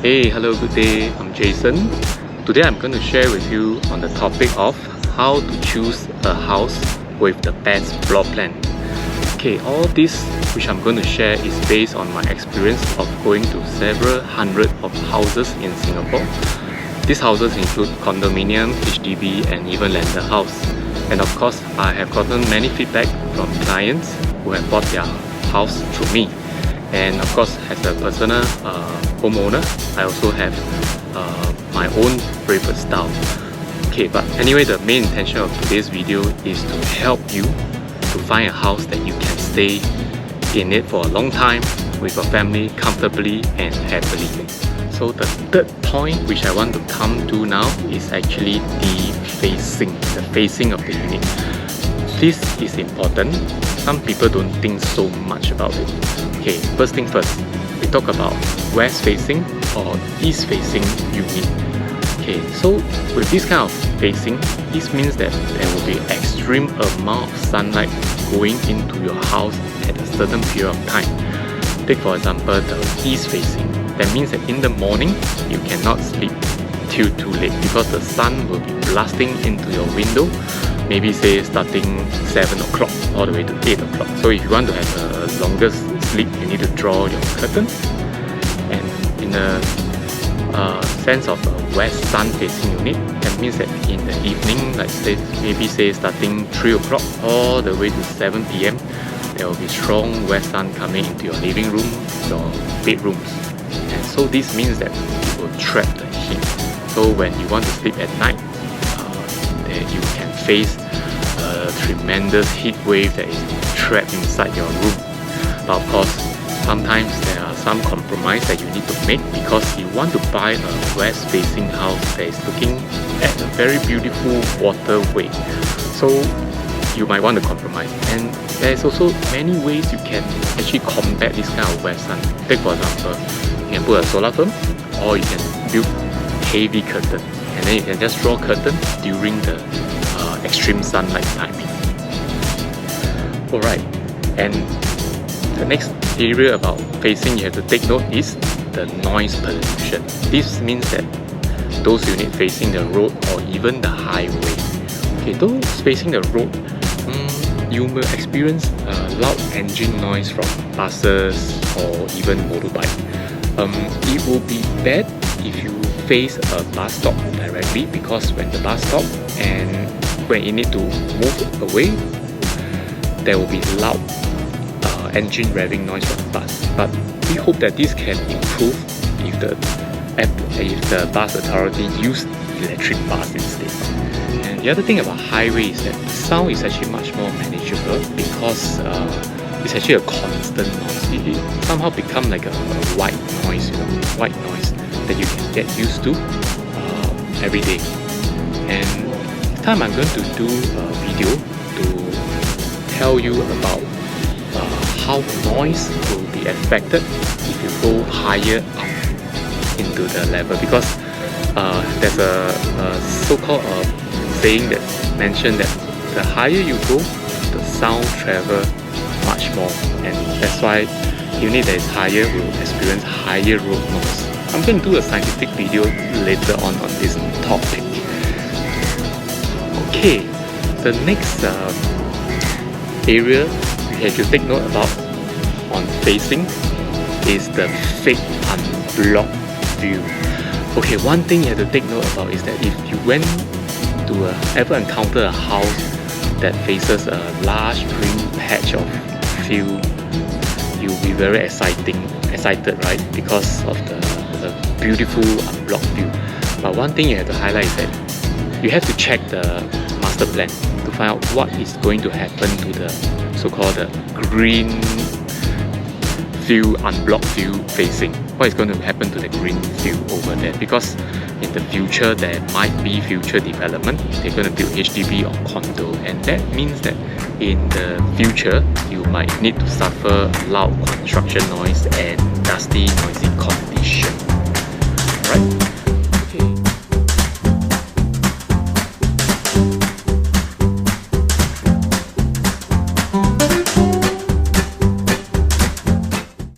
Hey, hello, good day. I'm Jason. Today I'm going to share with you on the topic of how to choose a house with the best floor plan. Okay, all this which I'm going to share is based on my experience of going to several hundred of houses in Singapore. These houses include condominium, HDB and even landed house. And of course, I have gotten many feedback from clients who have bought their house through me. And of course, as a personal homeowner, I also have my own preferred style. Okay, but anyway, the main intention of today's video is to help you to find a house that you can stay in it for a long time with your family comfortably and happily. So the third point which I want to come to now is actually the facing of the unit. This is important. Some people don't think so much about it. Okay, first thing first, we talk about west facing or east facing unit. Okay, so with this kind of facing, this means that there will be extreme amount of sunlight going into your house at a certain period of time. Take for example the east facing. That means that in the morning you cannot sleep till too late because the sun will be blasting into your window, maybe say starting 7 o'clock all the way to 8 o'clock. So if you want to have a longest sleep, you need to draw your curtains. And in the sense of a west sun facing unit, that means that in the evening, like say, maybe say starting 3 o'clock all the way to 7 p.m, there will be strong west sun coming into your living room, your bedrooms. And so this means that it will trap the heat. So when you want to sleep at night, you can face a tremendous heat wave that is trapped inside your room. But of course, sometimes there are some compromise that you need to make because you want to buy a west facing house that is looking at a very beautiful waterway. So you might want to compromise. And there's also many ways you can actually combat this kind of west sun. Take for example, you can put a solar farm, or you can build heavy curtain, and then you can just draw curtain during the extreme sunlight timing. Alright, and the next area about facing you have to take note is the noise pollution. This means that those units facing the road or even the highway. Okay, those facing the road, you will experience loud engine noise from buses or even motorbike. It will be bad if you face a bus stop directly, because when the bus stop and when you need to move away, there will be loud engine revving noise from the bus. But we hope that this can improve if the bus authority use electric bus instead. And the other thing about highway is that the sound is actually much more manageable because it's actually a constant noise. It somehow become like a white noise, white noise that you can get used to every day. And this time I'm going to do a video to tell you about how noise will be affected if you go higher up into the level, because there's a so-called saying that mentioned that the higher you go, the sound travel much more, and that's why unit that is higher will experience higher road noise. I'm going to do a scientific video later on this topic. Okay, the next area you have to take note about on facing is the fake unblocked view. Okay, one thing you have to take note about is that if you went to ever encounter a house that faces a large green patch of field, you'll be very excited, right? Because of the beautiful unblocked view. But one thing you have to highlight is that you have to check the master plan to find out what is going to happen to the so-called green field, unblocked view facing. What is going to happen to the green field over there? Because in the future there might be future development. They're going to build HDB or condo, and that means that in the future you might need to suffer loud construction noise and dusty, noisy conditions.